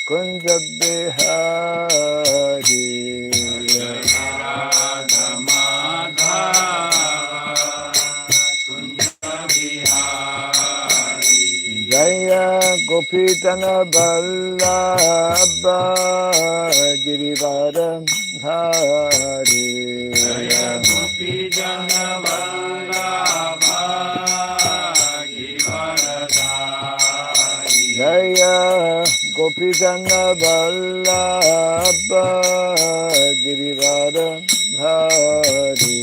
Kunja Bihari Radha Madhava Kunja Bihari Jaya Gopitana Vallabha Girivara Dhari Jaya Gopijana Vallabha Givaradhari Jaya Gopitana Vallabha Girivara Dhari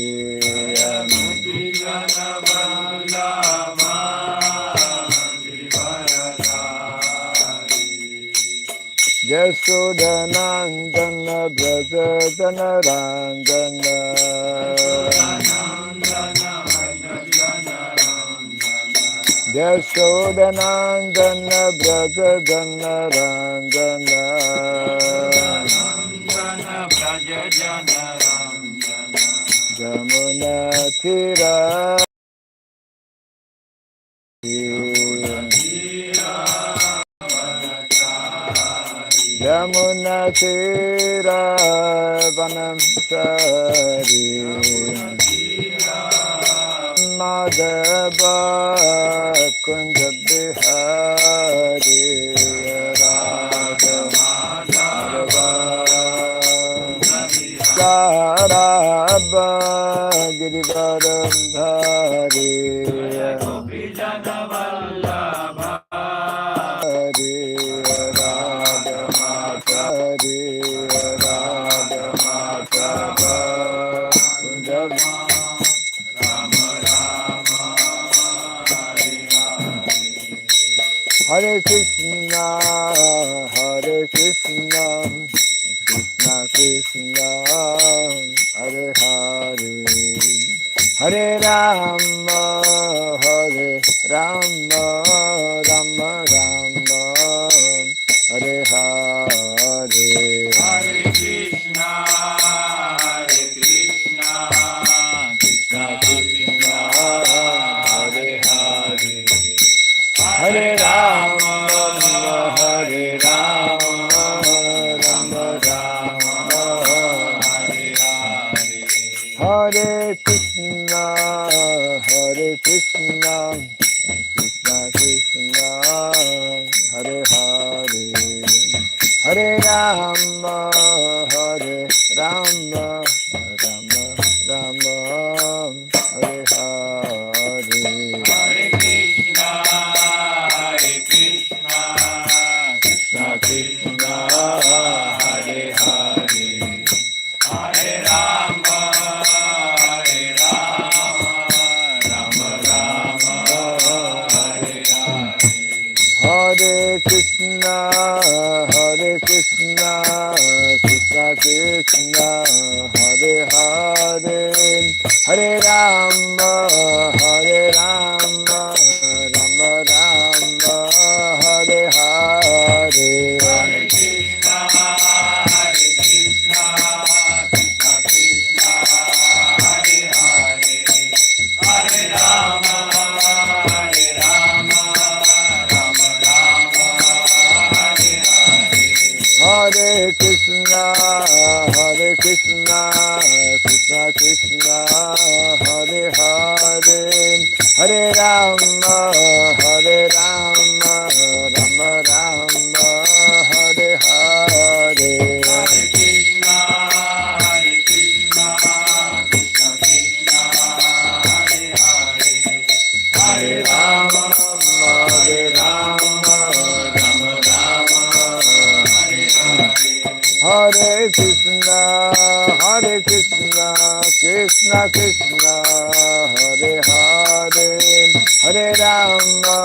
Gopijana Vallabha Givaradhari Jasodhanandana Brajadana Rangana Jasodhanandana Brajadana Rangana Jamuna Tira Jamuna Tira Vanamsari Madhava Kunja Bihari Radha Madhava Sarabha Girivara Dhari Gopijana Vallabha Hari Radha Madhari Radha Madhava Kunja Hare Krishna, Hare Krishna, Krishna Krishna, Hare Hare, Hare Rama, Hare Rama, Rama Rama, Hare Hare. Hare Krishna, Hare Krishna, Krishna Krishna, Hare Hare, Hare Rama, Hare Rama, Rama Rama, Hare Hare, Hare Krishna, Hare Krishna, Krishna Krishna, Hare Hare, Hare Rama, Hare Rama, Rama Rama, Hare Hare. Hare Krishna, Hare Krishna, Krishna Krishna, Hare Hare, Hare Rama, Hare Rama, Rama Rama, Hare Hare. Hare Krishna, Hare Krishna, Krishna Krishna, Hare Hare, Hare Rama, Hare Rama, Rama Rama, Hare Hare. Hare Krishna, Hare Krishna, Krishna Krishna, Hare Hare, Hare Rama, Hare Rama, Rama Rama, Hare Hare. Hare Krishna, Hare Krishna, Krishna Krishna, Hare Hare, Hare Rama, Hare Rama, Rama Rama, Hare Hare. Hare Krishna, Hare Krishna, Krishna Krishna, Hare Hare, Hare Rama, Hare Rama, Rama Rama, Hare Hare. Hare Krishna, Hare Krishna, Krishna Krishna, Hare Hare, Hare Rama,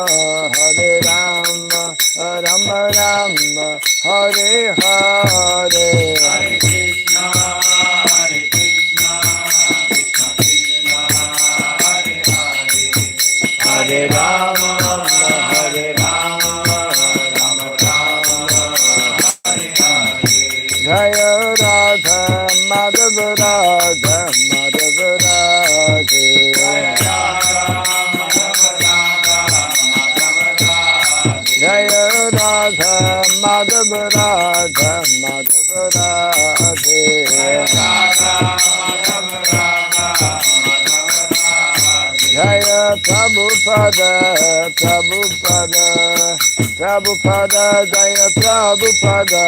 Hare Rama, Rama Rama, Hare Hare. Hare Krishna, Hare Krishna, Krishna Krishna, Hare Hare, Hare Rama, Hare Rama, Rama Rama, Hare Hare. Jaya Radha Madhava Radha Madhava Radhe. Jaya Radha, Madhava Radha, Madhava Radhe. Jaya Radha Madhava Radha, Madhava Radhe. Jaya Prabhupada, Prabhupada, Prabhupada, Jaya Prabhupada.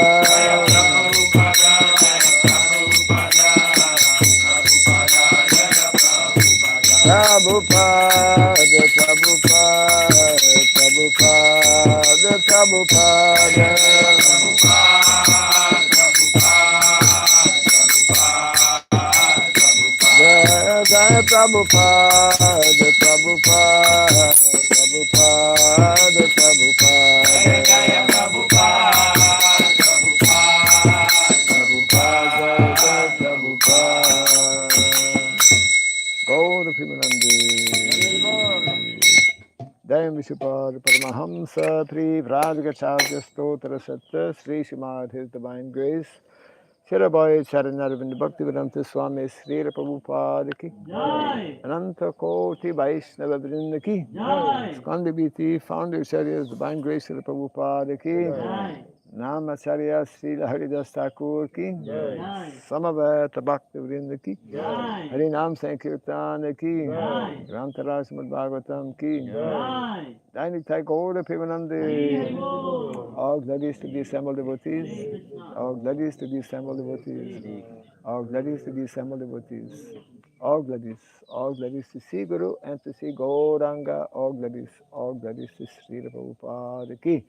Prabhupada, Prabhupada, Prabhupada, Prabhupada. Jaya Prabhupada, Prabhupada, Prabhupada, Prabhupada. Jaya Prabhupada, Prabhupada. Gaur Pimanandi. Dayam Vishupad Paramahamsa Pri Vrajgacharya Stotra Satta Sri Srimad His Divine Grace Shirabai Charanarvind Bhaktivedanta Swami Sri Prabhupada Ki Ananta Koti Vaishnava Vrinda Ki Skandibiti Founder Acharyas Divine Grace Sri Prabhupada Ki Namacharya Sri Haridas Thakur Ki Samaveta Bhakti Vrinda Ki Hari Nam Sankirtan Ki Grantaraj Srimad Bhagavatam Ki Dainik Thakur Pimanandi. All glories to the assembled devotees. All glories to the assembled devotees. All glories to the assembled devotees. All glories to see Guru and to see Gauranga. All glories to Sri Prabhupada Ki.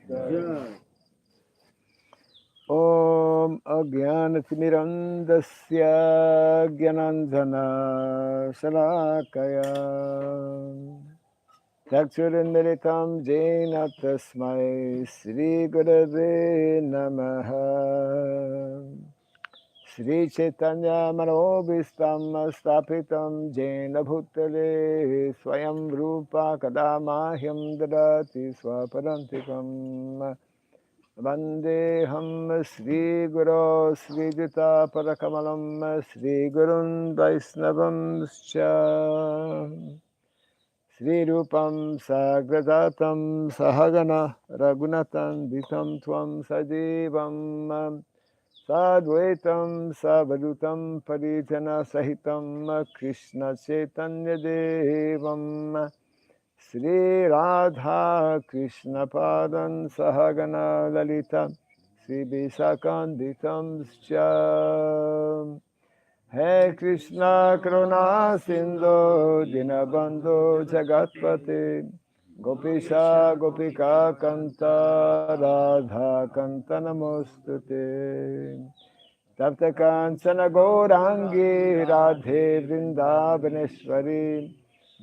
Om Agyanatimirandasya Gyanandhana Salakaya Chakshurindritam Jena Tasmai Sri Gurave Namaha Sri Chaitanya Manobhistam Stapitam Jena Bhutale Swayam Rupa Kadamahyam Dadati Swaparantikam Vandeham Sri Guru Sri Jita Parakamalam Sri Gurun Vaisnavam Scha Sri Rupam Sagradatam Sahagana Raghunatan Vitam Tvam Sajivam Sadvaitam Savadutam Parijana Sahitam Krishna Chaitanya Devam Sri Radha Krishna Padan Sahagana Lalita Sri Visakanditam Scha Hey Krishna Karuna Sindhu Dinabandhu Jagatpate Gopisha Gopika Kanta Radha Kanta Namostute Tapta Kanchana Gaurangi Radhe Vrindavaneshwari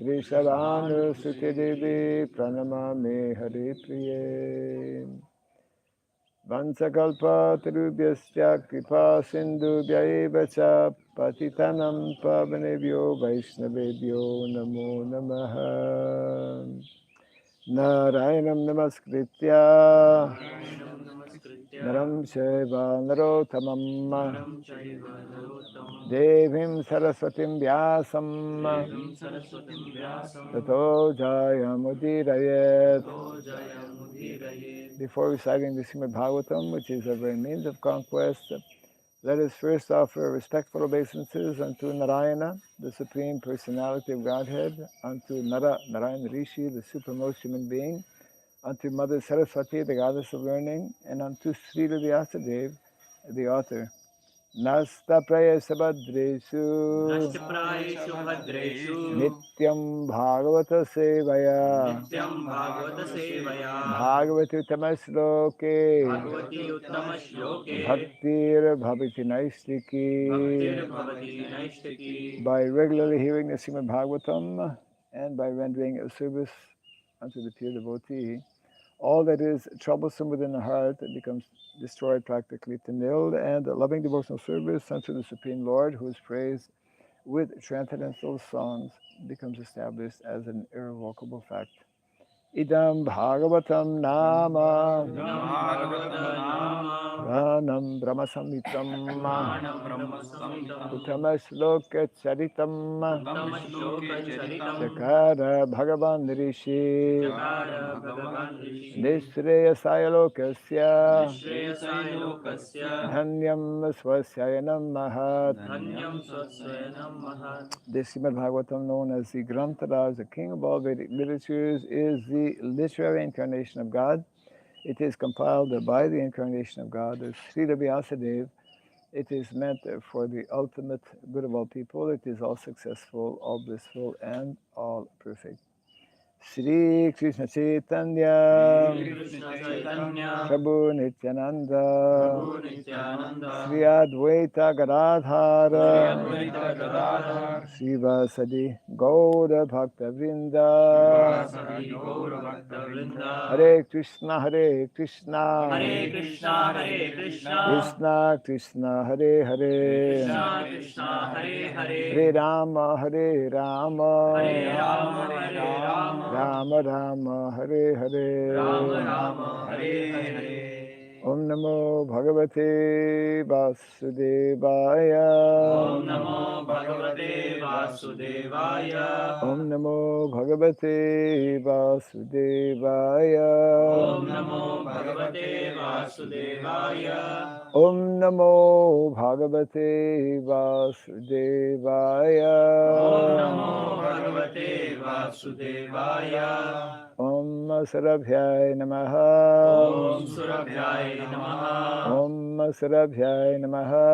Vrishabhanu Suti Devi Pranamami Hari Priye Vansakalpa Tarubhyasya Kripa Sindhubhya eva cha Patitanam Pavanebhyo Vaishnavebhyo Namo Namaha Narayanam Namaskritya Naram Chaiva Narottamam Devim Saraswatim Vyasam Tato Jayamudirayet. Before reciting the Srimad Bhagavatam, which is a very means of conquest, let us first offer respectful obeisances unto Narayana, the Supreme Personality of Godhead, unto Narayana Rishi, the supremmost human being, unto Mother Saraswati, the goddess of learning, and unto Srila Vyasadeva, the author. Nasta praya sabhadreshu Nityam Bhagavata Sevaya Bhagavati Uttamasloke Bhaktir Bhavati Naistiki. By regularly hearing the Srimad Bhagavatam and by rendering a service unto the pure devotee, all that is troublesome within the heart becomes destroyed practically to nil, and loving devotional service unto the Supreme Lord, who is praised with transcendental songs, becomes established as an irrevocable fact. Idam Bhagavatam Nama Puranam Brahma Samhitam Uttama Shloka Charitam Chakara Bhagavan Rishi Nishreyasaya Lokasya Dhanyam Swasyayanam Mahat. This Srimad Bhagavatam, known as the Grantaraj, the king of all Vedic literatures, is the literary incarnation of God. It is compiled by the incarnation of God, the Srila Vyasadeva. It is meant for the ultimate good of all people. It is all successful, all blissful, and all perfect. Shri Krishna Chaitanya Prabhu Nityananda Sri Advaita Gadadhara Srivasadi Gaura Bhakta Vrinda Hare Krishna Krishna Krishna Hare Hare Hare Rama Rama Rama Hare Hare Om Namo Bhagavate Vasudevaya Om Namo Bhagavate Vasudevaya. Om Namo Bhagavate Vasudevaya Om Namo Bhagavate Vasudevaya. Om Namo Bhagavate Vasudevaya Om Namo Bhagavate Vasudevaya. Om Sarabhyai Namaha Om Surabhyai Namaha. Om Sarabhyai Namaha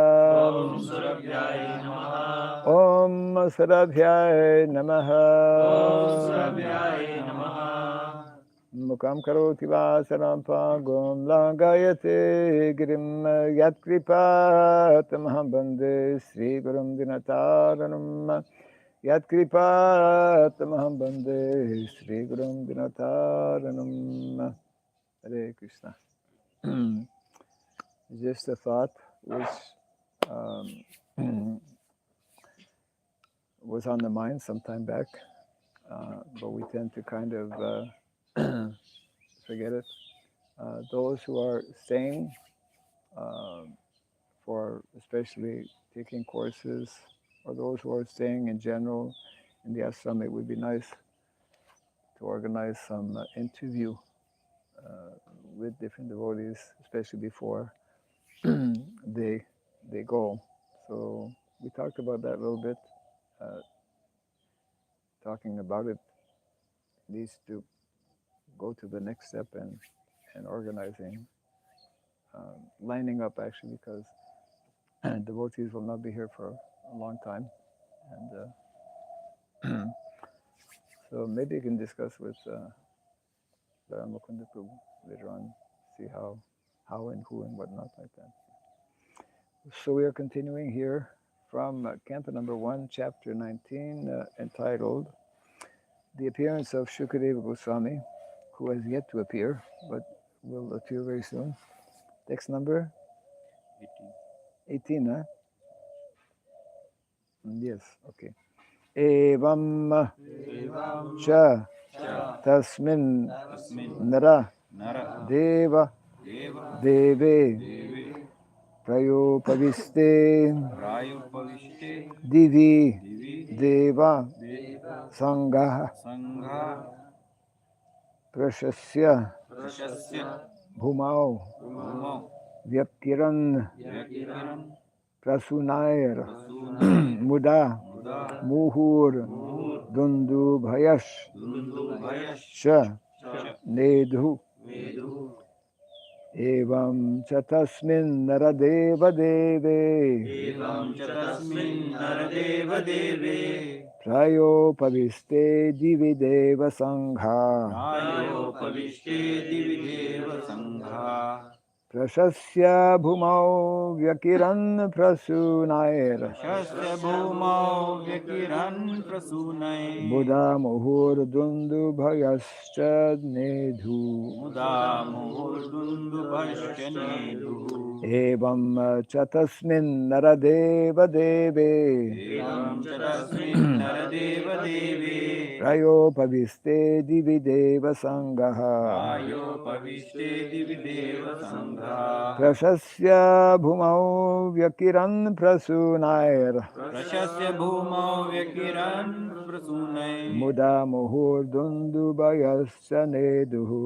Om Surabhyai Namaha. Om Sarabhyai Namaha Om Surabhyai Namaha. Mukam karoti vasaram pagom langayate girim yatkripa tamaham bande Sri Gurum Dinataranam yatkripa tamaham bande Sri Gurum Dinataranam. Hare Krishna. Just a thought which was on the mind some time back, but we tend to kind of forget it. Those who are staying for especially taking courses, or those who are staying in general in the ashram, it would be nice to organize some interview with different devotees, especially before they go. So we talked about that a little bit. Talking about it needs to go to the next step and organizing, lining up actually, because devotees will not be here for a long time, and so maybe you can discuss with Mukunda Prabhu later on, see how and who and whatnot like that. So we are continuing here from Canto number 1, chapter 19, entitled The Appearance of Shukadeva Goswami, who has yet to appear, but will appear very soon. Text number 18, huh? Yes, okay. Evam cha tasmin nara deva deve prayopaviste divi deva sangha prashasya bhumau vyapkiran prasunair muda muhur dundu bhayash sha nedhu evam chatasmin naradeva deve prayo paviste divideva sangha prashasya bhumau vyakiran prasunair buddha muhur dundu bhayascha nedhu. Evam chatasmin naradeva deve Evam च तस्मिन् नरदेवदेवे Prayopaviste divideva sangaha प्रायोपविष्टे दिवि देवसङ्घा Prashasya bhumau vyakiran prasunair प्रशस्य भूमौ व्यकिरन् प्रसूनै Muda muhurdundubayasya मुदा neduhu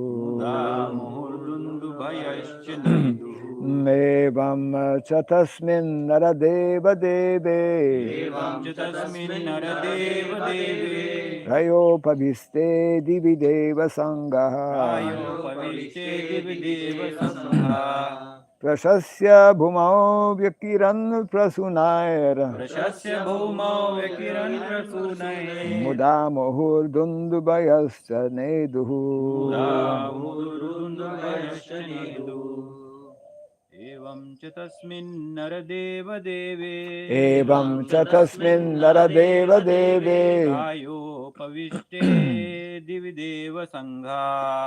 मुहुर्दुन्दुभयश्च नेदुः Evam chatasmin naradeva deve एवं च तस्मिन् नरदेवदेवे Prayopaviste divideva sangaha प्रायोपविष्टे दिवि देवसङ्घा Prashasya bhumau vyakiran prasunair प्रशस्य भूमौ व्यकिरन् प्रसूनै Muda muhurdundubayasya मुदा neduhu मुहुर्दुन्दुभयश्च नेदुः एवं च तस्मिन् नरदेवदेवे Evam chatasmin naradeva deve प्रायोपविष्टे दिवि देवसङ्घा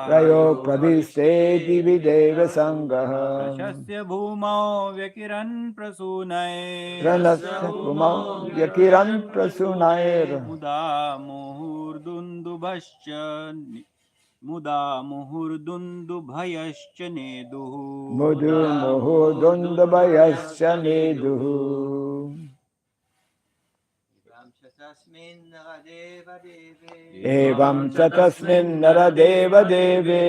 Prayo praviste divideva sangaha प्रशस्य भूमौ व्यकिरन् प्रसूनै Pranasya bhumau vyakiran prasunair मुदा मुहुर्दुन्दुभश्च मुदा मुहुर्दुन्दुभयश्च नेदुः Mudu muhurdundubayasya neduhu Evam chatasmin naradeva deve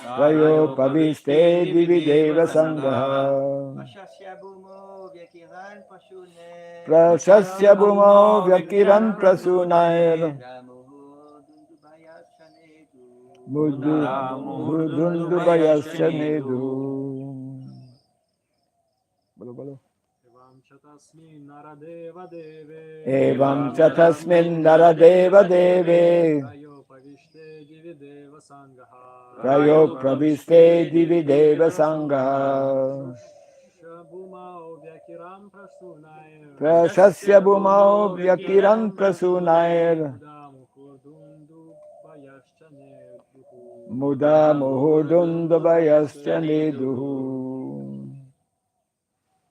Prayo paviste divideva sangaha Prasasya bhumau vyakiran prasunair Mudu muhurdundubayasya neduhu Bolo bolo Evam chatasmin naradeva deve Prayo praviste divideva sangaha Prasasya bhumau vyakiran prasunair Muda muhurdundubayasya neduhu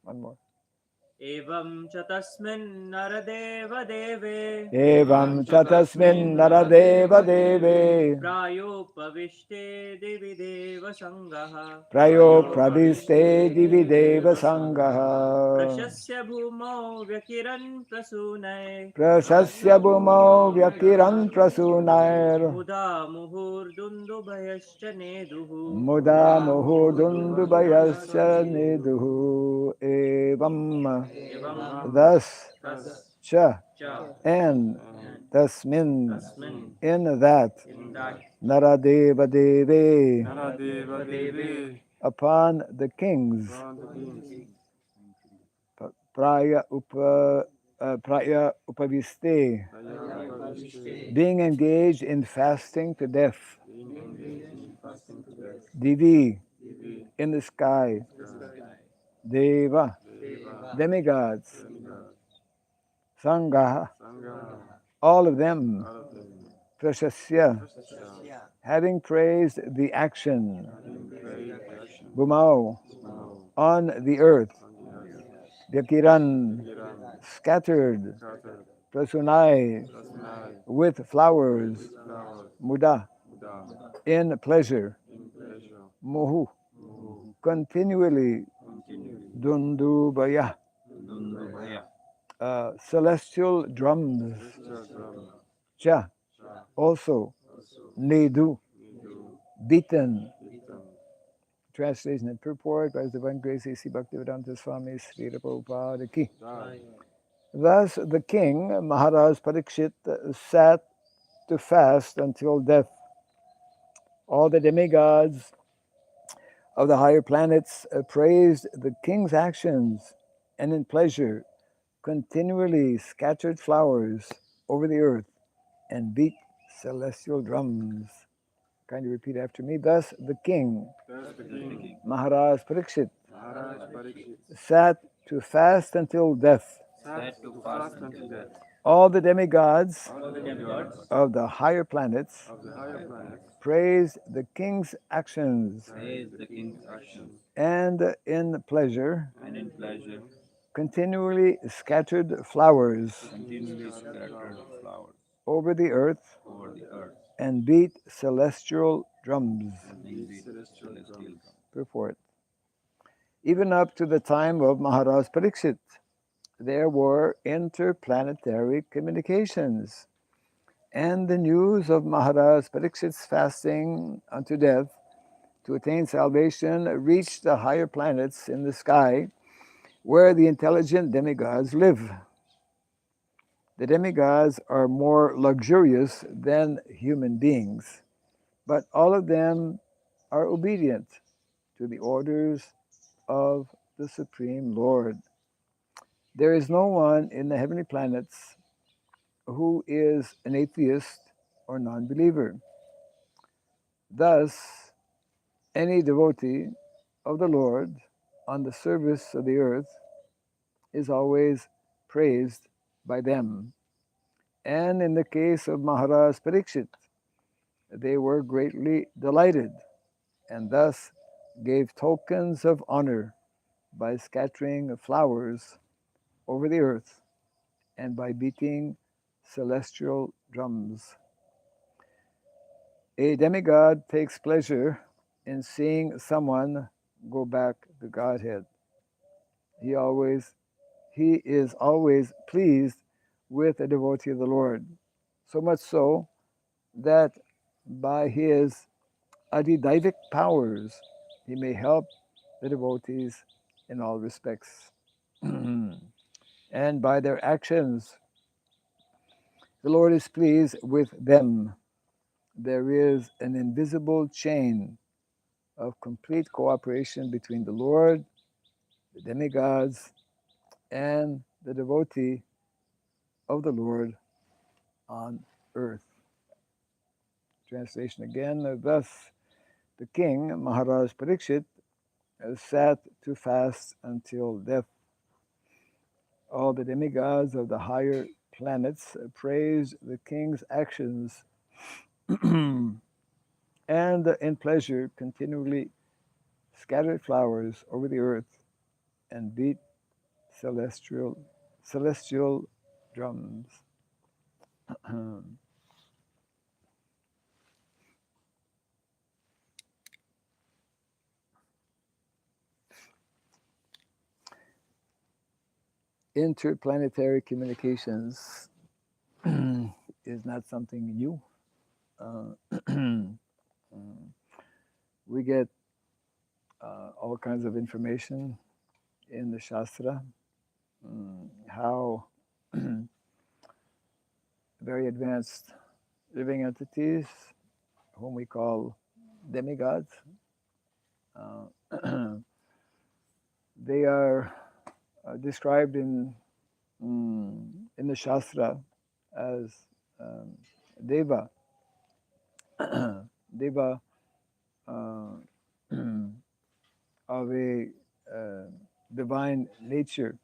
One more. एवं च तस्मिन् नरदेवदेवे Evam chatasmin naradeva deve प्रायोपविष्टे दिवि देवसङ्घः Prayo praviste divideva sangaha प्रशस्य भूमौ व्यकिरन् प्रसूनै Prasasya bhumau vyakiran prasunair मुदा मुहुर्दुन्दुभयश्च नेदुः Muda muhurdundubayasya neduhu Evam एवं Thus तस् cha च and tasmin तस्मिन् in that in that naradeva deve देवे upon the kings praya upaviste being engaged in fasting to death divi in the sky deva demigods sangha all of them prashasya having praised the action bhumau on the earth vyakiran scattered prasunai with flowers muda in pleasure muhu continually dundubaya celestial drums cha also nedu beaten. Translation and purport by His Divine Grace A.C. Bhaktivedanta Swami Sridham Prabhupada Ki. Thus the king, Maharaj Parikshit, sat to fast until death. All the demigods of the higher planets praised the king's actions and in pleasure continually scattered flowers over the earth and beat celestial drums. Kindly repeat after me. Thus the king, Maharaj Parikshit, sat to fast until death. All the demigods of the higher planets praise the king's actions, Praise the king's actions, and in pleasure and in pleasure continually scattered flowers continually scattered flowers over the earth over the earth, and beat celestial drums. and beat celestial drums. Purport. Even up to the time of Maharaj Pariksit, there were interplanetary communications, and the news of Maharaj Pariksit's fasting unto death to attain salvation reached the higher planets in the sky where the intelligent demigods live. The demigods are more luxurious than human beings, but all of them are obedient to the orders of the Supreme Lord. There is no one in the heavenly planets who is an atheist or non-believer. Thus, any devotee of the Lord on the service of the earth is always praised by them. And in the case of Maharaj Pariksit, they were greatly delighted and thus gave tokens of honor by scattering flowers over the earth and by beating celestial drums. A demigod takes pleasure in seeing someone go back to Godhead. He is always pleased with a devotee of the Lord, so much so that by his adidaivic powers he may help the devotees in all respects. And by their actions, the Lord is pleased with them. There is an invisible chain of complete cooperation between the Lord, the demigods, and the devotee of the Lord on earth. Translation again. Thus, the king, Maharaj Pariksit, sat to fast until death. All the demigods of the higher planets praised the king's actions and in pleasure continually scattered flowers over the earth and beat celestial drums. Interplanetary communications is not something new. We get all kinds of information in the Shastra, how very advanced living entities, whom we call demigods, they are described in the Shastra as Deva, Deva of a divine nature.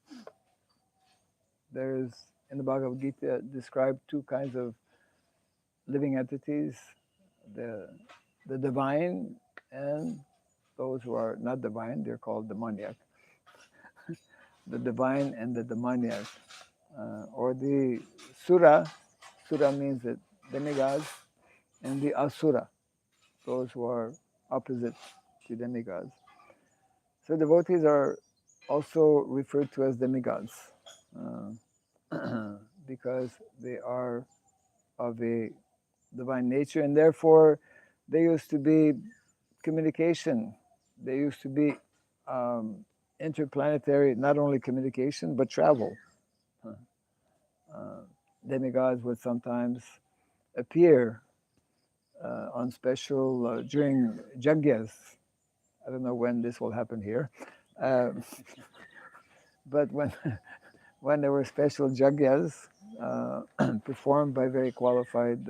There's in the Bhagavad Gita described two kinds of living entities: the divine and those who are not divine. They're called demoniac. The divine and the demoniac, or the sura. Sura means that demigods, and the asura, those who are opposite to demigods. So devotees are also referred to as demigods because they are of a divine nature, and therefore they used to be communication. They used to be interplanetary, not only communication, but travel. Demigods would sometimes appear on special, during jagyas. I don't know when this will happen here. But when there were special jagyas performed by very qualified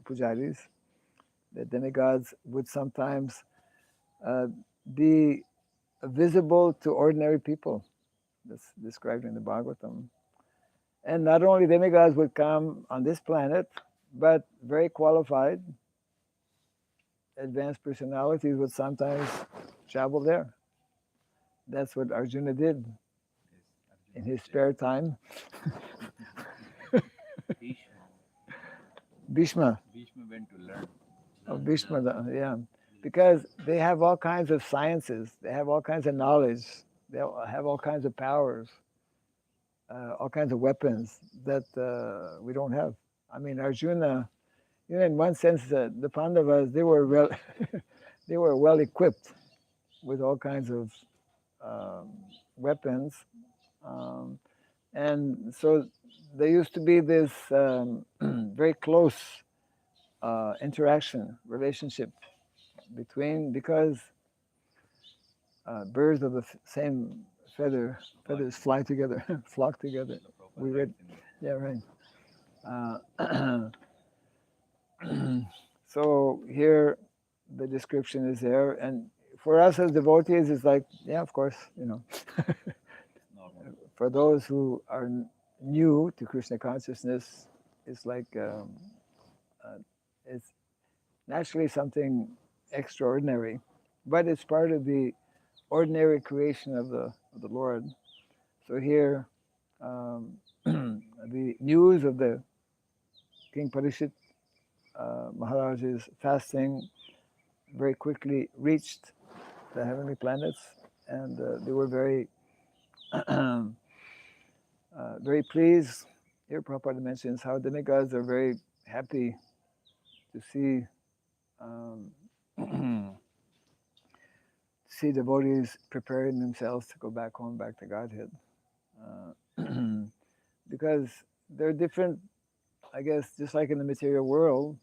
pujaris, the demigods would sometimes be visible to ordinary people. That's described in the Bhagavatam. And not only demigods would come on this planet, but very qualified advanced personalities would sometimes travel there. That's what Arjuna did in his spare time. Bhishma. Bhishma went to learn. Oh, Bhishma, yeah. Because they have all kinds of sciences, they have all kinds of knowledge, they have all kinds of powers, all kinds of weapons that we don't have. I mean, Arjuna, in one sense, the Pandavas, they were well equipped with all kinds of um, weapons. Um, and so there used to be this very close interaction, relationship between, because birds of the same feathers fly together, flock together. We read, yeah, right. So here, the description is there, and for us as devotees, it's like, yeah, of course, For those who are new to Krishna consciousness, it's like it's naturally something extraordinary, but it's part of the ordinary creation of the Lord. So here, the news of the King Parishit Maharaj's fasting very quickly reached the heavenly planets, and they were very, very pleased. Here, Prabhupada mentions how demigods are very happy to see see devotees preparing themselves to go back home, back to Godhead, because they're different. I guess just like in the material world,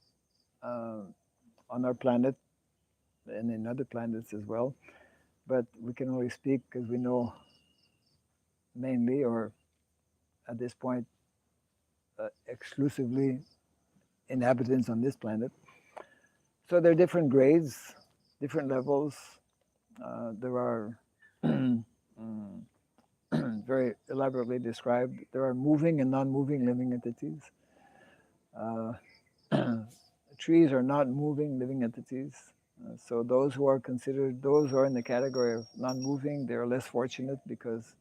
on our planet and in other planets as well. But we can only speak because we know mainly, or at this point, exclusively inhabitants on this planet. So there are different grades, different levels. There are very elaborately described. There are moving and non-moving living entities. Trees are not moving living entities. So those who are considered, those who are in the category of non-moving, they are less fortunate because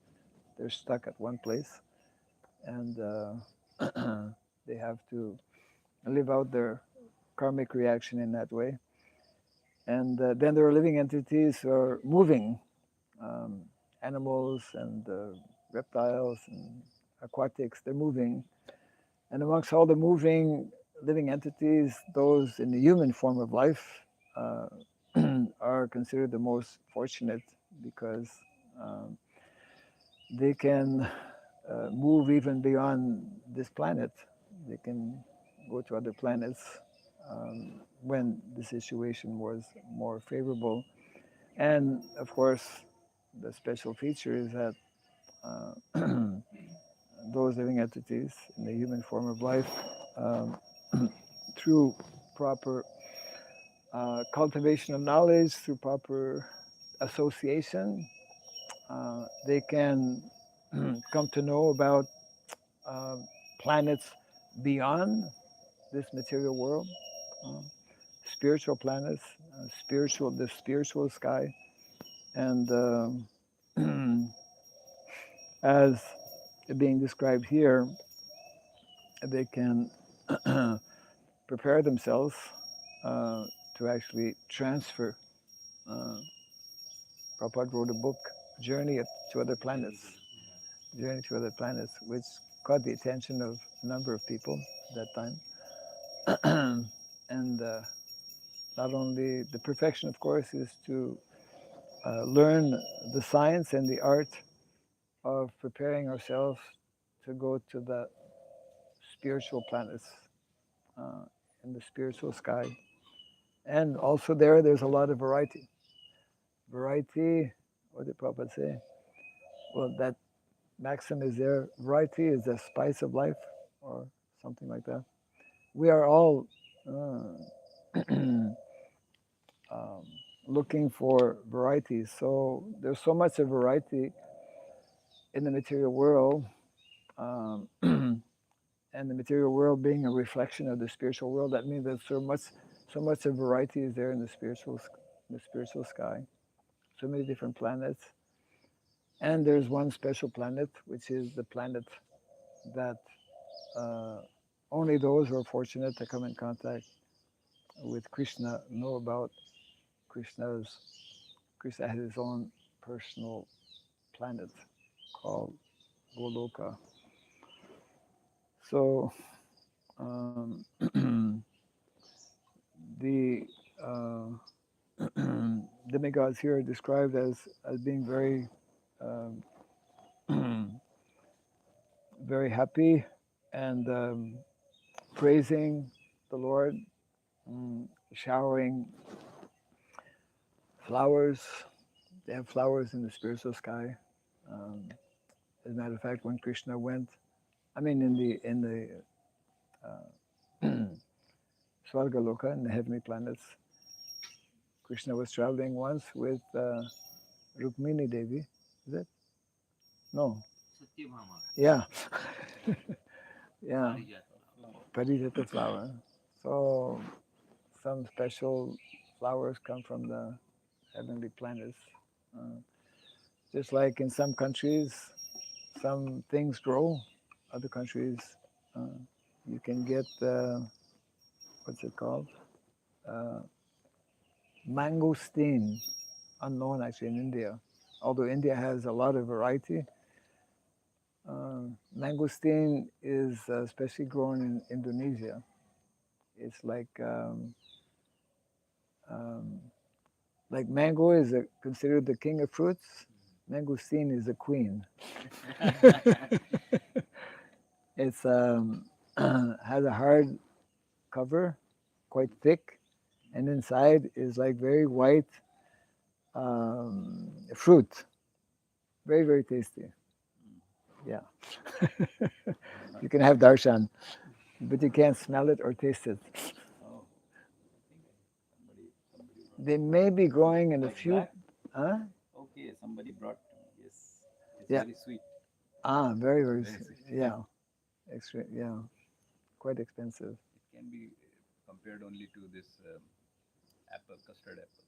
they're stuck at one place, and they have to live out their karmic reaction in that way. And then there are living entities who are moving, animals and reptiles and aquatics, they're moving. And amongst all the moving living entities, those in the human form of life are considered the most fortunate because they can move even beyond this planet. They can go to other planets when the situation was more favorable. And of course, the special feature is that those living entities in the human form of life, through proper cultivation of knowledge, through proper association, they can come to know about planets beyond this material world, spiritual planets, the spiritual sky, and as being described here, they can prepare themselves to actually transfer. Prabhupada wrote a book, Journey to Other Planets, Journey to Other Planets, which caught the attention of a number of people at that time. And not only the perfection, of course, is to learn the science and the art of preparing ourselves to go to the spiritual planets in the spiritual sky. And also there's a lot of variety. Variety, what did Prabhupada say? Well, that maxim is there. Variety is the spice of life, or something like that. We are all looking for varieties. So there's so much of variety in the material world, and the material world being a reflection of the spiritual world. That means there's so much So much of variety is there in the spiritual sky. So many different planets. And there's one special planet, which is the planet that only those who are fortunate to come in contact with Krishna know about. Krishna has his own personal planet called Goloka. So the demigods here are described as being very um, very happy and praising the Lord, showering flowers. They have flowers in the spiritual sky. Um, as a matter of fact, when Krishna went, I mean, in the Svargaloka, in the heavenly planets, Krishna was traveling once with Rukmini Devi. Is it? No. Yeah. Yeah. Parijata flower. So some special flowers come from the heavenly planets. Uh, just like in some countries, some things grow. Other countries, you can get what's it called? Uh, mangosteen, unknown actually in India. Although India has a lot of variety, mangosteen is especially grown in Indonesia. It's like mango is considered the king of fruits. Mangosteen is the queen. It's has a hard cover, quite thick, and inside is like very white fruit. Very, very tasty. Yeah. You can have darshan, but you can't smell it or taste it. Oh, They may be growing in a like few. that? Huh? Okay, somebody brought. Yes, it's Yeah. very sweet. Ah, very, very, Very sweet. yeah. Extra, yeah. Quite expensive. It can be compared only to this apple, custard apple.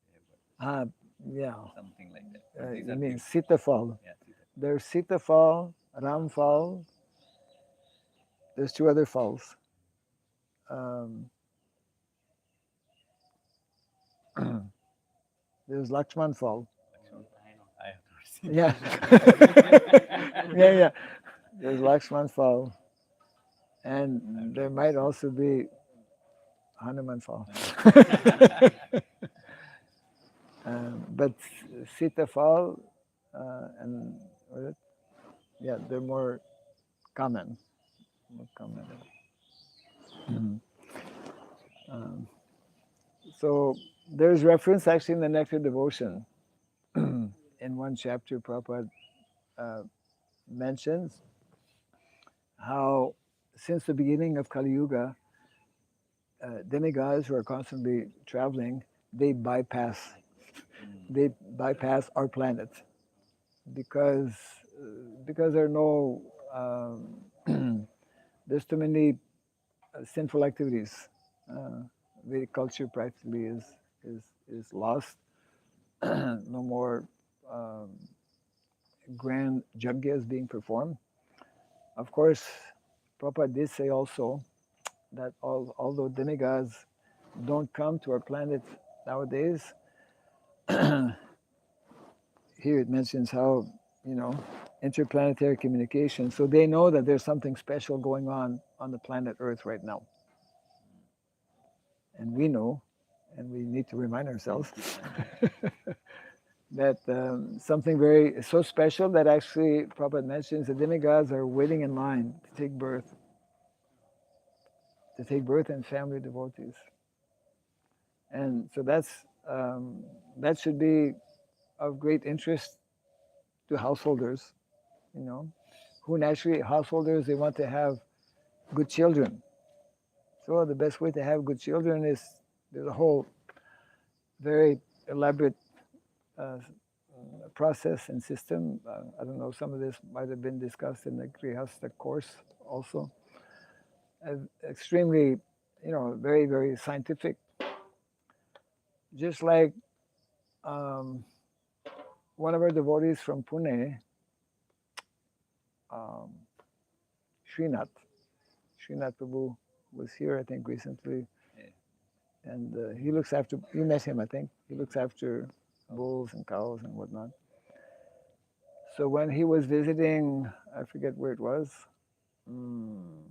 They have got Ah, yeah. something like that. But these You are mean big. sitafal? Yeah, see that. There's sitafal, ramfal. There's two other falls. Um, there's Lakshman Fall. Lakshman, I have not seen. Yeah. Yeah, yeah. There's Lakshman Fall. And there might also be Hanuman Fall. But Sita Fall and what is it? Yeah, they're more common. More common. Mhm. So there's reference actually in the Nectar Devotion. In one chapter, Prabhupada mentions how since the beginning of Kali Yuga, demigods who are constantly traveling, they bypass our planet because there are no there's too many sinful activities. Vedic culture practically is lost. No more um, grand yajnas being performed. Of course, Prabhupada did say also that although demigods don't come to our planet nowadays, here it mentions how, interplanetary communication. So they know that there's something special going on the planet Earth right now. And we know, and we need to remind ourselves that something so special that actually Prabhupada mentions the demigods are waiting in line to take birth in family devotees. And so that should be of great interest to householders, who naturally, householders, they want to have good children. So the best way to have good children is there's a whole very elaborate process and system. I don't know, some of this might have been discussed in the Grihastha course also. Extremely very, very scientific. Just like um, one of our devotees from Pune, um, Srinath, Srinath Prabhu was here, I think, recently, Yeah. and he looks after. You met him, I think. He looks after bulls and cows and whatnot. So when he was visiting, I forget where it was, mm,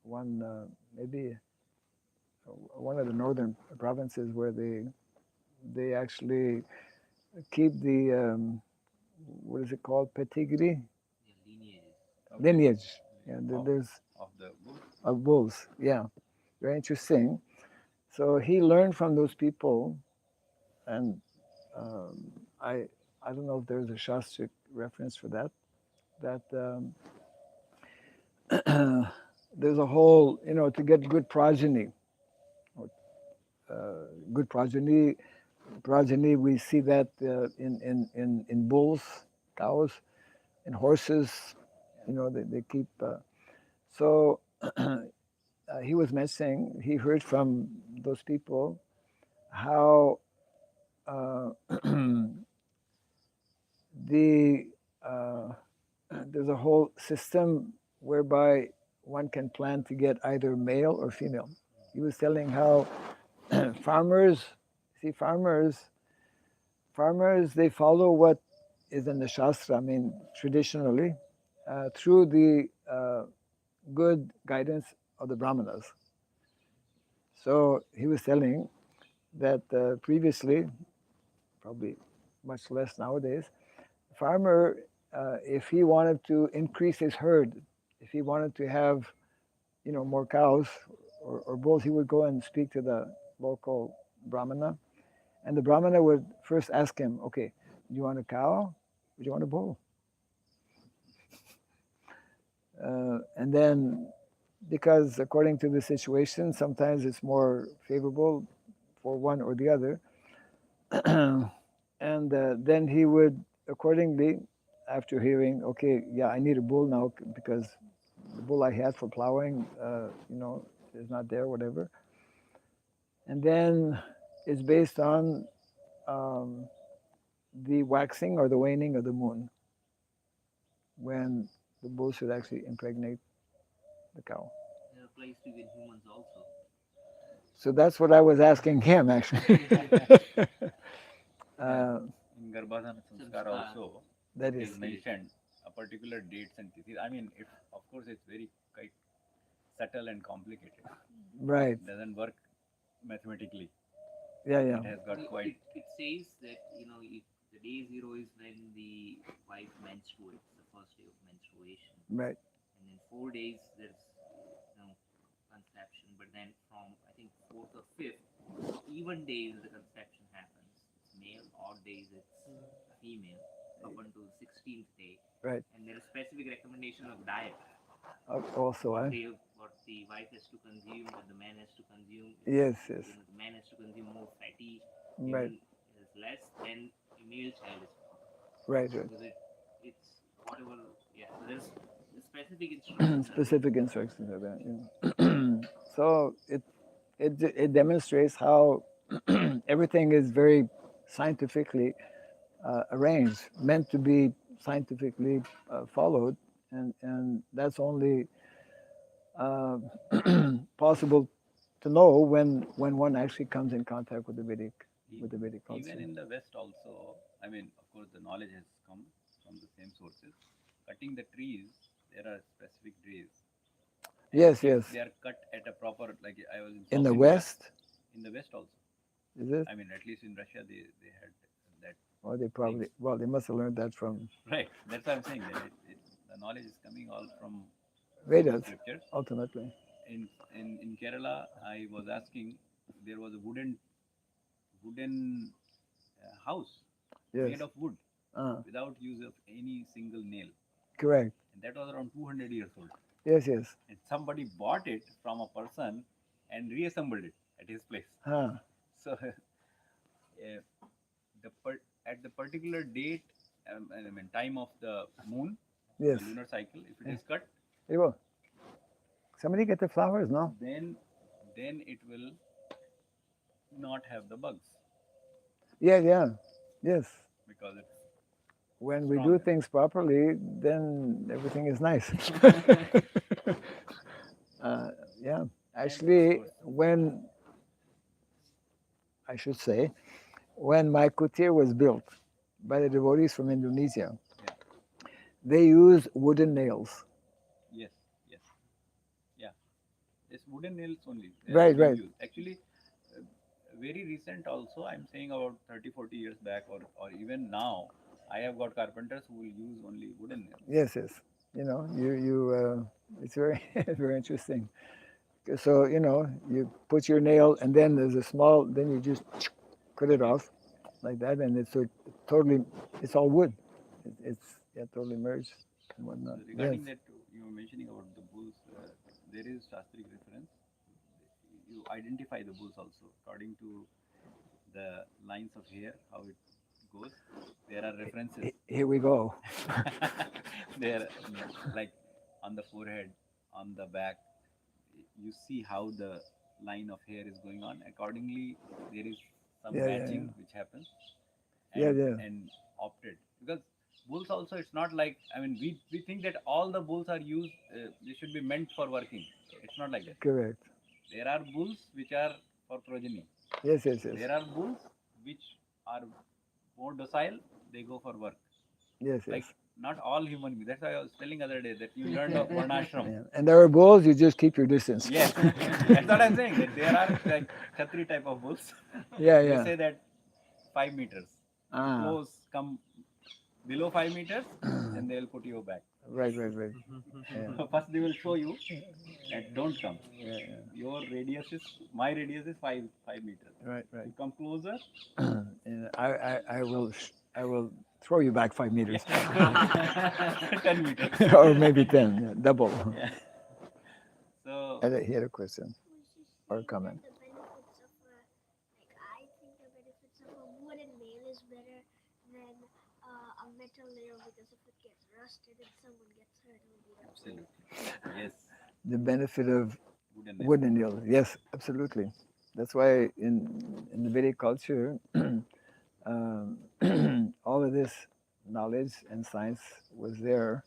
one maybe one of the northern provinces where they actually keep the what is it called, pedigree lineage. Yeah, there's Of the book. of bulls. Yeah, very interesting. So he learned from those people, and um, I I don't know if there's a Shastric reference for that. That there's a whole, to get good progeny, good progeny. We see that in bulls, cows, and horses. They keep. So he was mentioning he heard from those people how the there's a whole system whereby one can plan to get either male or female. He was telling how farmers, see, farmers, they follow what is in the Shastra, I mean, traditionally, through the good guidance of the Brahmanas. So he was telling that previously, probably much less nowadays, farmer, if he wanted to increase his herd, if he wanted to have, more cows or bulls, he would go and speak to the local Brahmana. And the Brahmana would first ask him, okay, do you want a cow or do you want a bull? And then, because according to the situation, sometimes it's more favorable for one or the other. And then he would accordingly, after hearing, okay, yeah, I need a bull now because the bull I had for plowing, is not there, whatever. And then it's based on um, the waxing or the waning of the moon, when the bull should actually impregnate the cow. It applies to even humans also. So that's what I was asking him, actually. In Garbhadhana Sanskar also, That it is is mentioned a particular dates and tithis. I mean, of course, it's very quite subtle and complicated. right. It doesn't work mathematically. Yeah, yeah. It has got quite. It says that if the day zero is when the wife menstruates, the first day of menstruation, Right. and then 4 days there's conception. But then from I think fourth or fifth, even days the conception happens. It's male. Odd days it's female. Up until the 16th day. Right. And there is specific recommendation of diet. Also, what the wife has to consume, what the man has to consume. Yes, yes. The man has to consume more fatty, Right. is less than a male child is. Right, right. Because it's whatever. Yeah. So there's specific instructions. Specific instructions are there. Yeah. So it demonstrates how everything is very scientifically arranged, meant to be scientifically followed, and that's only uh, possible to know when one actually comes in contact with the Vedic culture. Even in the West also, I mean, of course, the knowledge has come from the same sources. Cutting the trees, there are specific days. Yes, yes. They are cut at a proper, like I was in South In the India, West, in the West also. is it? I mean, at least in Russia, they had that. Or they probably, well, they must have learned that from Right. That's what I'm saying. That the knowledge is coming all from Vedas, scriptures. ultimately. In Kerala, I was asking, there was a wooden house Yes. made of wood without use of any single nail. Correct. And that was around 200 years old. Yes, yes. And somebody bought it from a person and reassembled it at his place. Huh. So, at the particular date, I mean, time of the moon, Yes. the lunar cycle, if it is cut, There you go. Somebody get the flowers, no? then it will not have the bugs Yeah, yeah. Yes. because it's When we do stronger. things properly, then everything is nice. Yeah. And of Actually, course, when, I should say, when my kutir was built by the devotees from Indonesia, yeah, they use wooden nails. yes, yes, yeah. It's wooden nails only they are Right, being right. used. Actually, uh, very recent also. I'm saying about 30, 40 years back, or even now, I have got carpenters who will use only wooden nails. Yes, yes. You know, it's very, very interesting. So, you know, you put your nail and then there's a small, then you just cut it off like that, and it's totally, it's all wood. It's yeah, totally merged and whatnot. Yes, Regarding that, you were mentioning about the bulls. There is Shastric reference. You identify the bulls also according to the lines of hair, how it goes. There are references. here we go. There, like on the forehead, on the back, you see how the line of hair is going on. Accordingly, there is some Yeah, yeah, yeah. matching which happens, Yeah, and yeah. opted because bulls also, it's not like, I mean, we think that all the bulls are used, they should be meant for working. It's not like that. Correct. There are bulls which are for progeny. Yes, yes, yes. There are bulls which are more docile, they go for work. Yes, Like, yes. not all human beings. That's why I was telling other day that you learned of varnashram. Yeah. And there are bulls, you just keep your distance. Yes, that's what I'm saying. That there are like Khatri type of bulls. Yeah, They yeah. say that 5 meters. You Ah, close, come below 5 meters, then they will put you back. right, right, right. Yeah, First, they will show you that don't come. yeah, yeah. Your radius is, my radius is 5 meters. Right, right. You come closer, And I will throw you back 5 meters, 10 meters. or maybe 10, yeah, double. Yeah. So He had a question or a comment. The benefits of like I think the benefits of a wooden nail is better than a metal nail because if it gets rusted and someone gets hurt, it'll be the absolutely, yes, The benefit of wooden nail. wooden nails. Yes, absolutely. That's why in the Vedic culture, all of this knowledge and science was there,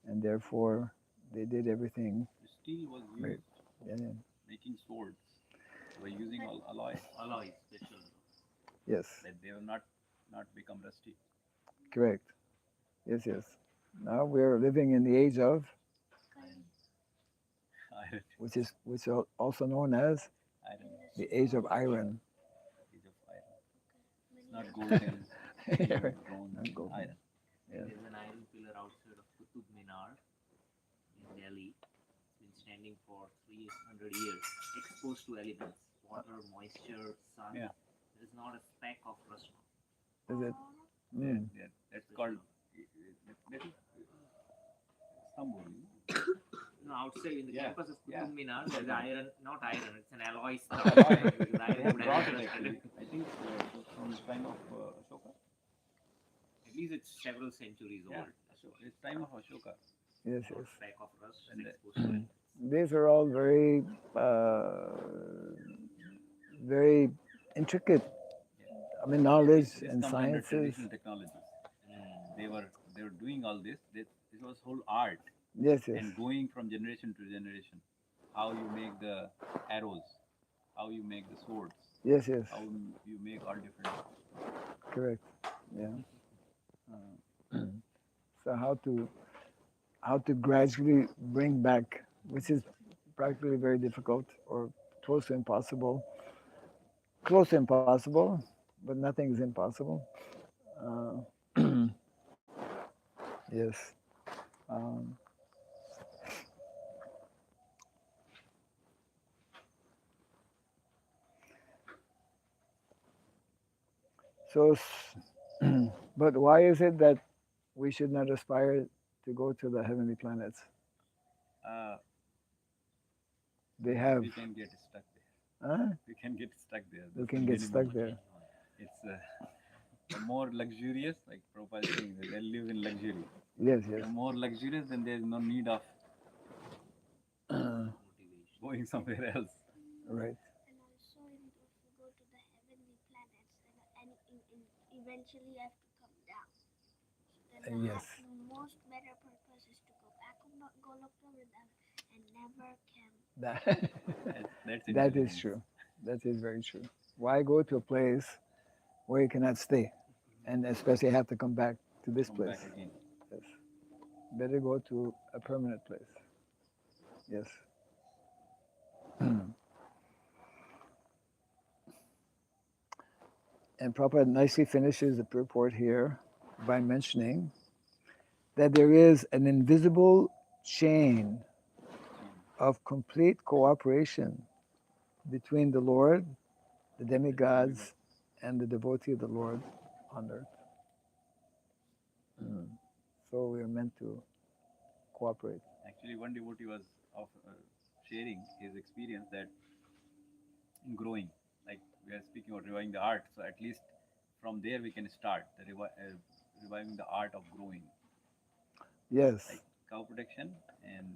and therefore they did everything. Steel was used Right. Yeah, yeah. making swords. They were using alloy Alloy special. Yes, that they will not become rusty. correct. Yes, yes. Now we're living in the age of, Iron, which is also known as iron, the age of iron. age of iron. It's not golden, Yeah, right. bronze, Not golden. iron. Yeah. There's an iron pillar outside of Qutub Minar in Delhi. It's been standing for 300 years, exposed to elements, water, moisture, sun. Yeah. There is not a speck of rust. Is it? Mm. Yeah, that's called. That is Istanbul. No, outside in the Yeah, campus of yeah. Qutub Minar, there's iron, not iron, it's an alloy stuff. Alloy. Because They iron have would brought have it been actually. rusted. I think from the time of Ashoka. At least it's several centuries Yeah, old. it's time of Ashoka. Yes, Not a yes. speck of rust And is the- exposed to elements. These are all very, very intricate. I mean, knowledge This and comes under sciences. traditional technologies. They were doing all this. This was whole art, Yes, yes, and going from generation to generation. How you make the arrows, how you make the swords, yes, yes. how you make all different. Correct. Yeah. So how to gradually bring back, which is practically very difficult or close to impossible. Close to impossible, but nothing is impossible. Yes. Um, so, but why is it that we should not aspire to go to the heavenly planets? Uh, They have. we can get stuck there. Huh? We can get stuck there. We That's can the get minimum. stuck there. It's the more luxurious, like Prabhupada is saying, that they live in luxury. Yes, yes. The more luxurious, then there is no need of going somewhere else. Right. And also, if we go to the heavenly planets, and eventually I have to come down. Then the Yes. most better purpose is to go back on Golokta Vrindavan and never come. That's That is intelligence. true. That is very true. Why go to a place where you cannot stay, and especially have to come back to this Come place? back again. Yes. Better go to a permanent place. Yes. And Prabhupada nicely finishes the purport here by mentioning that there is an invisible chain of complete cooperation between the Lord, the demigods, and the devotee of the Lord on earth. So we are meant to cooperate. Actually, one devotee was sharing his experience that in growing, like we are speaking about reviving the art, so at least from there we can start the reviving the art of growing, Yes. like cow protection and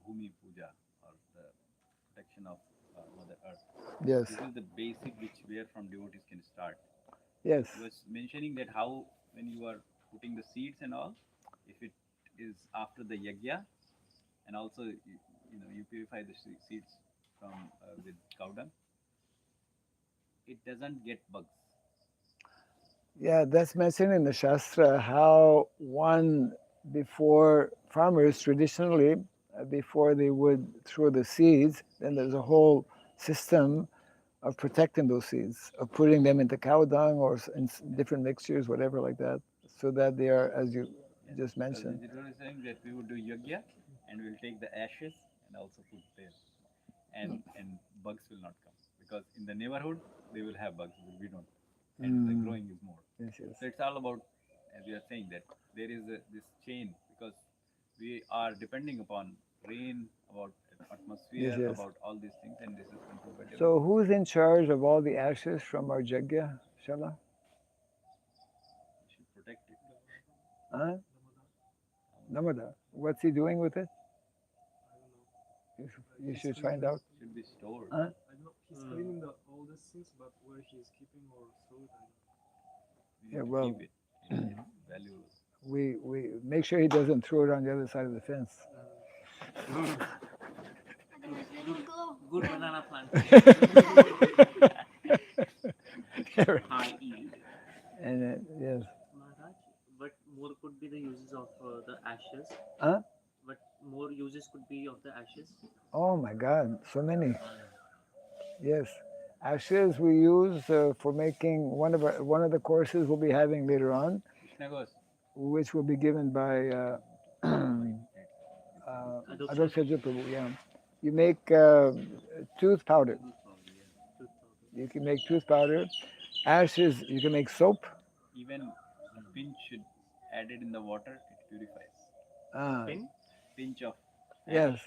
bhumi puja, or the protection of Mother Earth. Yes. This is the basic which where from devotees can start. Yes. He was mentioning that how when you are putting the seeds and all, if it is after the yagya, and also you purify the seeds from with cow dung, it doesn't get bugs. Yeah, that's mentioned in the Shastra how one, before farmers traditionally, before they would throw the seeds, then there's a whole system of protecting those seeds, of putting them into cow dung or in different mixtures, whatever like that, so that they are, as you just mentioned. It was saying that we would do yagya and we'll take the ashes and also put there, and bugs will not come, because in the neighborhood they will have bugs, but we don't, and the growing is more. Yes, yes. So it's all about, as we are saying, that there is this chain, because we are depending upon rain, about atmosphere, Yes, yes. about all these things, and this is controlled by So who's in charge of all the ashes from our Jagya, Shala? we should protect it. Huh? Namada. What's he doing with it? You should find out. Should be stored. Huh? I don't know. He's cleaning the oldest things, but where he's keeping or stored, I don't know. We need Yeah, to well, keep it. It's valuable. we make sure he doesn't throw it on the other side of the fence. Otherwise, they will go. Good banana plant. High yield. And yes. Maharaj, what more could be the uses of the ashes? Huh? What more uses could be of the ashes? Oh my God, so many. Yes, ashes we use for making one of the courses we'll be having later on, Krishna goes. which will be given by Adosha Prabhu. Yeah, you make tooth powder. You can make tooth powder. Ashes, you can make soap. Even a pinch should added in the water, it purifies. Pin? Pinch of Yes.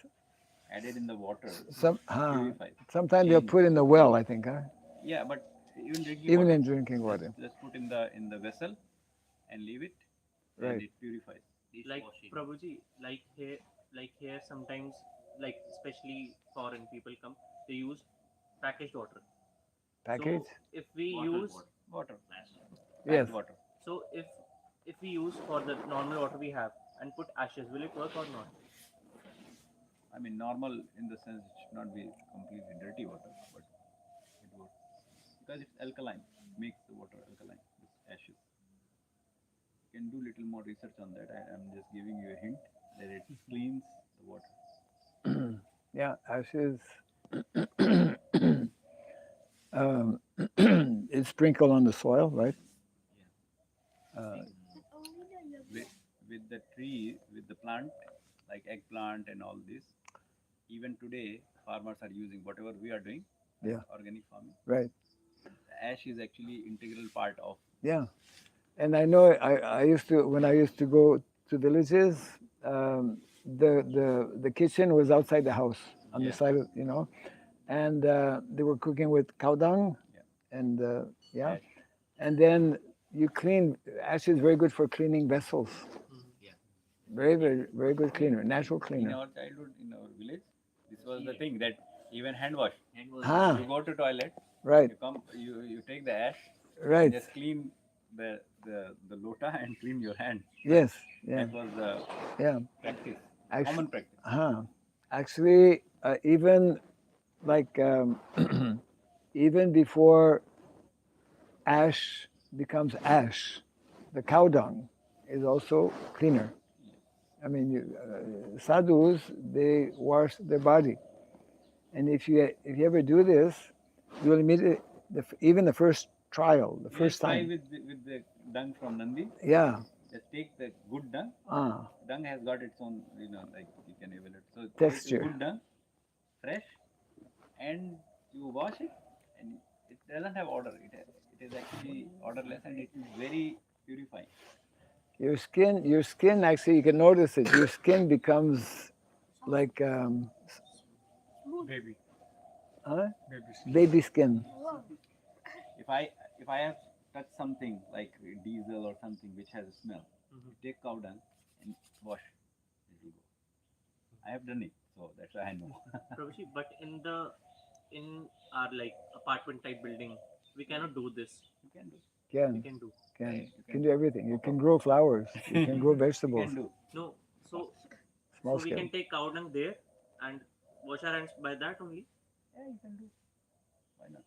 added in the water purifies. Sometimes they'll put in the well, I think, huh? Yeah, but even drinking Even water, in drinking water. just put in the vessel and leave it, Right. and it purifies. Like Prabhuji, like here sometimes, like especially foreign people come, they use packaged water. Package? So if we use Water. Yes. Water. so if we use for the normal water we have and put ashes, will it work or not? I mean, normal in the sense it should not be completely dirty water, but it works because it's alkaline. It makes the water alkaline. This ashes. You can do little more research on that. I'm just giving you a hint that it cleans the water. Yeah, ashes. It's sprinkled on the soil, right? With the tree, with the plant, like eggplant and all this, even today farmers are using whatever we are doing, Yeah. organic farming. Right. The ash is actually integral part of. Yeah, and I know I used to, when I used to go to villages, the kitchen was outside the house on the side of, and they were cooking with cow dung, and Ash. and then you clean. Ash is very good for cleaning vessels. Yeah. Very, very, very good cleaner, natural In cleaner. our childhood, in our village, This was the thing that even hand wash. Hand was Ah. You go to toilet, Right, you come, you take the ash, and right. just clean the lota and clean your hand. Yes, yeah, That was the yeah. practice, Actu- common practice. Actually, even like even before ash becomes ash, the cow dung is also cleaner. I mean, sadhus, they wash their body, and if you ever do this, you'll immediately even the first trial, the You first just try time. with the dung from Nandi. Yeah. Just take the good dung. Ah, Dung has got its own, like you can evaluate. So take texture. good dung, fresh, and you wash it, and it doesn't have odor. It is actually odorless, and it is very purifying. Your skin actually, you can notice it. Your skin becomes like Baby. huh? Baby skin. Baby skin. If I have touched something like diesel or something which has a smell, you take cow dung and wash. It will go. I have done it, so that's why I know. Prabhuji, but in our like apartment type building, we cannot do this. You can do. We Can can do. can do everything. You can grow flowers. You can grow You vegetables. can do. No, so Small we scale. can take cow dung there and wash our hands by that only. Yeah, you can do. Why not?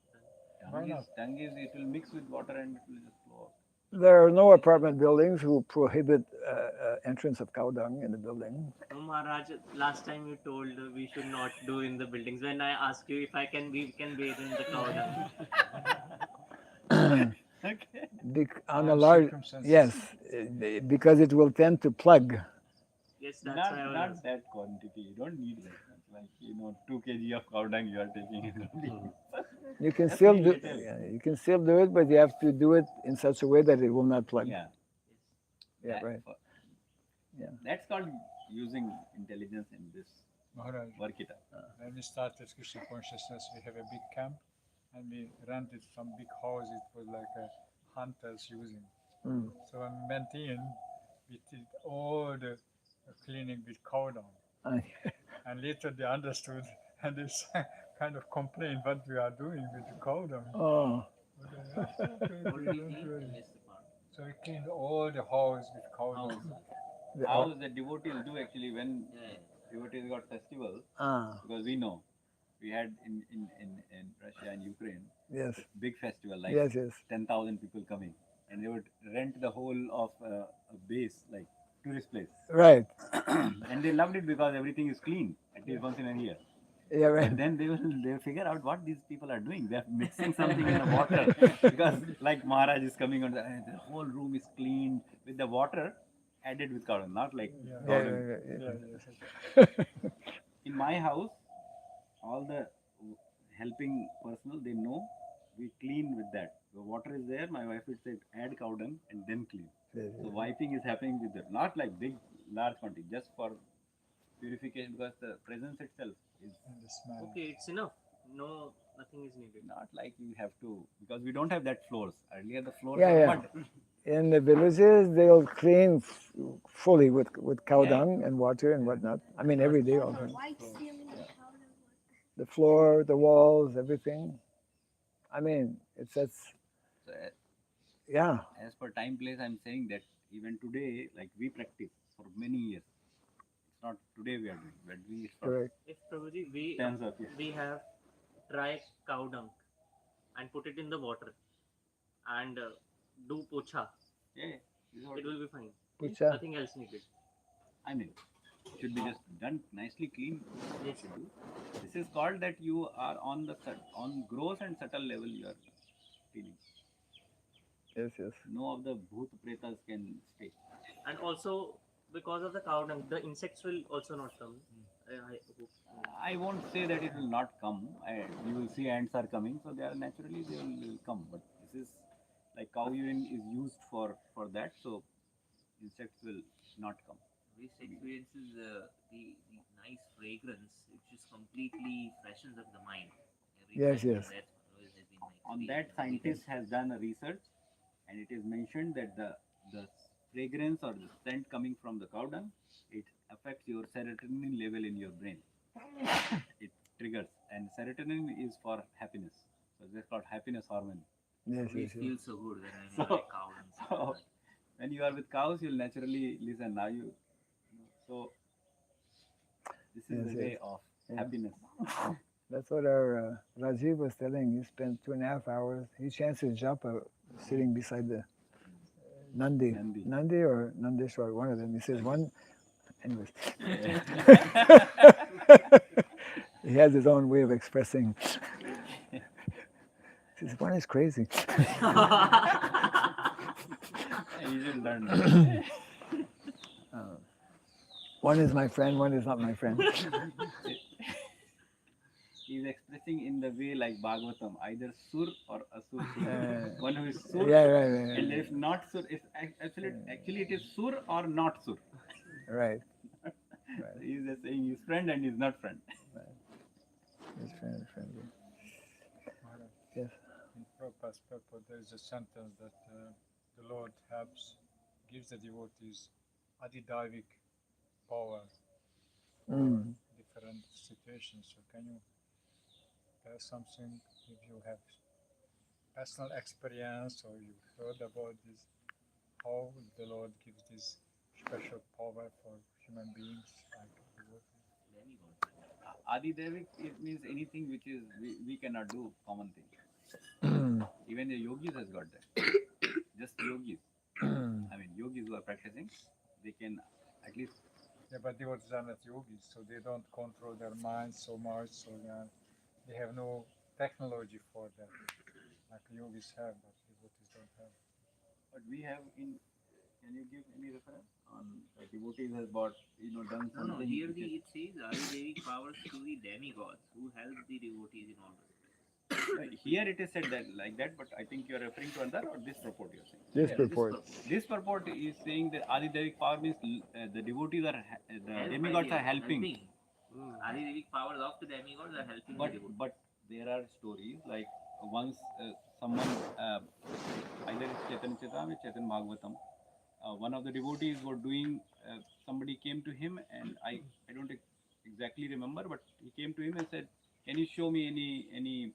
Why not? Dung is it will mix with water and it will just flow out. There are no apartment buildings who prohibit entrance of cow dung in the building. No, Maharaj, last time you told we should not do in the buildings. When I asked you if we can bathe in the cow dung. Okay. On a large, yes, because it will tend to plug. Yes, that's Not why I was. not that quantity. You don't need that much. Like 2 kg of cow dung you are taking it only. You can Just still need do. little. Yeah, you can still do it, but you have to do it in such a way that it will not plug. Yeah. Yeah, That- right. for- Yeah. That's called using intelligence in this. Maharaj, Work it out. when we started Krishna consciousness, we have a big camp and we rented some big house. It was like a hunters using. Mm. So when we went in, we did all the cleaning with cow dung. And later they understood and they kind of complained what we are doing with the cow dung. Oh, But I said, "Okay, What did don't you see? worry." I missed the part. So we cleaned all the house with cow House. dung. How the devotees do actually when Yeah. devotees got festival, ah, because we know we had in Russia and Ukraine yes, big festival like yes, yes. 10,000 people coming, and they would rent the whole of a base like tourist place, Right. and they loved it because everything is clean at least once in a year. Yeah, right. But then they'll figure out what these people are doing. They're mixing something in the water because like Maharaj is coming on the whole room is cleaned with the water added with carbon, not like Yeah. Yeah, carbon. right, right, Yeah, yeah. yes. In my house, all the helping personnel they know we clean with that. The water is there. My wife would say add cow dung and then clean. Yes, So yes. wiping is happening with that, not like large quantity, just for purification because the presence itself is And the smell. Okay, it's enough. No, nothing is needed. not like you have to because we don't have that floors. Earlier the floors Yeah, were yeah. mud. In the villages, they'll clean fully with cow Yeah. dung and water and whatnot. I mean, every day. All the time. White ceiling powder. The floor, the walls, everything. I mean, it's So, yeah. as per time place, I'm saying that even today, like we practice for many years. It's not today we are doing, but we for Correct. If Prabhuji, tens of years. we have dry cow dung and put it in the water and do pocha, Yeah, this is what it will be fine. Pucha. Nothing else needed. I mean, it should be just done nicely clean. Yes. Should do. This is called that you are on on gross and subtle level you are feeling. Yes, yes. No of the bhoot pretas can stay. And also because of the cow dung, the insects will also not come. I hope. I won't say that it will not come. You will see ants are coming, so they are naturally they will come. But this is like cow urine is used for that, so insects will not come. This experiences the nice fragrance, which just completely freshens up the mind. Every Yes, time. yes. That's always has been my On experience. that, scientist has done a research, and it is mentioned that the fragrance or the scent coming from the cow dung it affects your serotonin level in your brain. it triggers, and serotonin is for happiness. So it's called happiness hormone. Yes, We yes, yes. feel so good when I'm So- like cows and stuff So like that. when you are with cows, you'll naturally listen. Now so this is Yes, the way yes. of Yeah. happiness. That's what our Rajiv was telling. He spent 2.5 hours. He chanced his japa sitting beside the Nandi. Nandi. Nandi or Nandeshwar, one of them. He says one. Anyways. He has his own way of expressing. He says one is crazy. You should learn that. One is my friend, one is not my friend. He is expressing in the way like Bhagavatam, either sur or asur. One who is sur, Yeah, right. and if not sur, actually it is sur or not sur. Right. So he is just saying he's friend and he's not friend. His friend, friendly. Yes. In Prabhupada's purport, there is a sentence that the Lord gives the devotees adidaivic power for different situations. So can you tell something if you have personal experience or you heard about this, how the Lord gives this special power for human beings like devotees? Adi Devik, it means anything which is we cannot do, common thing. Even the yogis has got that. Just yogis. I mean, yogis who are practicing, they can at least. Yeah, but devotees are not yogis, so they don't control their minds so much, so they have no technology for that, like yogis have, but devotees don't have. But we have in. Can you give any reference on devotees has bought, done No, something? here which is- it says Adidevic powers to the demigods who help the devotees in all respects. Here it is said that like that, but I think you are referring to another or this purport you are saying. This Yeah, purport. This purport is saying that Adi Devik power means the devotees are, the Help demigods by are helping. Adidevic powers of the demigods are helping the devotees. But there are stories like once someone, either it's Chaitanya Charitamrita or Chaitanya Bhagavatam, one of the devotees were doing, somebody came to him and I don't exactly remember, but he came to him and said, can you show me any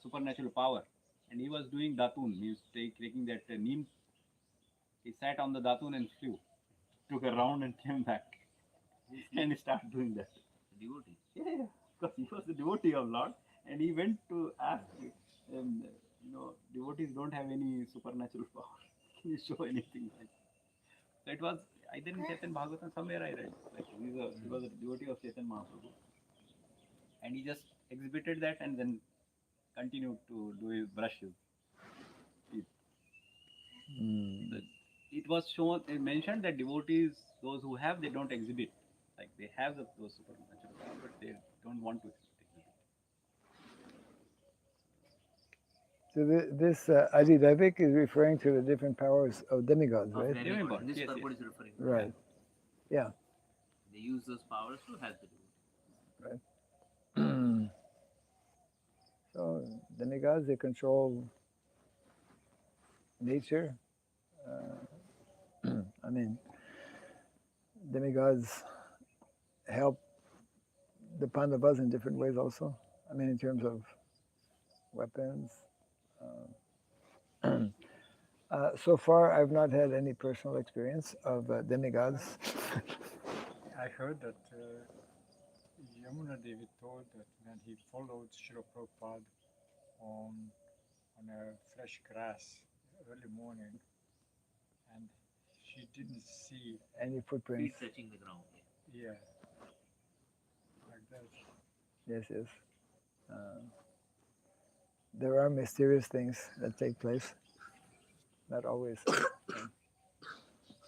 supernatural power? And he was doing datun, means taking that neem. He sat on the datun and flew, took a round and came back, and he started doing that. Devotee. Yeah, because he was the devotee of Lord, and he went to ask, devotees don't have any supernatural power. Can you show anything like? So it was either in Chaitanya Bhagavatam, somewhere I read, like he was a devotee of Chaitanya Mahaprabhu, and he just exhibited that and then continued to do his brushes. It was shown, it mentioned that devotees, those who have, they don't exhibit. Like they have those supernatural power, but they don't want to exhibit. So this Adidevik is referring to the different powers of demigods, Of right? demigods. Demigods, This yes, purport yes. is referring to Right. Yeah. They use those powers to help the devotees. So demigods, they control nature. I mean, demigods help the Pandavas in different ways also. I mean, in terms of weapons. So far, I've not had any personal experience of demigods. I heard that Yamuna Devi told that when he followed Srila Prabhupada on a fresh grass early morning, and she didn't see, Any footprints? Feet touching the ground. yeah, like that. Yes, yes. There are mysterious things that take place. Not always.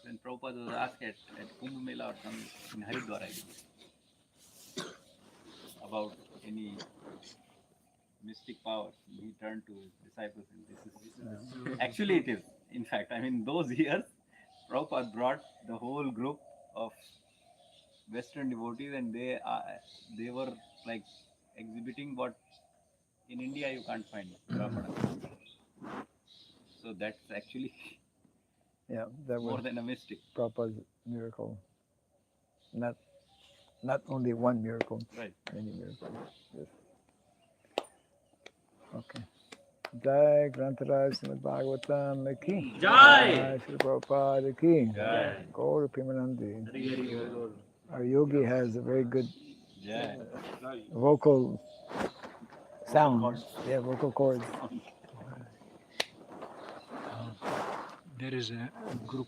When Prabhupada was asked at Kumbh Mela or some in Haridwar, I believe, about any mystic powers, he turned to his disciples and this is actually it is. In fact, I mean those years, Prabhupada brought the whole group of Western devotees, and they were like exhibiting what in India you can't find. Brahmana. So that's actually Yeah, that more was than a mystic. Prabhupada's miracle. Not not only one miracle, Right. many miracles. Yes. Okay. Jai Grantaraj Srimad Bhagavatam ki. Jai! Srila Prabhupada ki. Jai. Gaur Pimanandi. Very, very good. Our yogi has a very good Jai. vocal sound. cords. Yeah, vocal cords. There is a group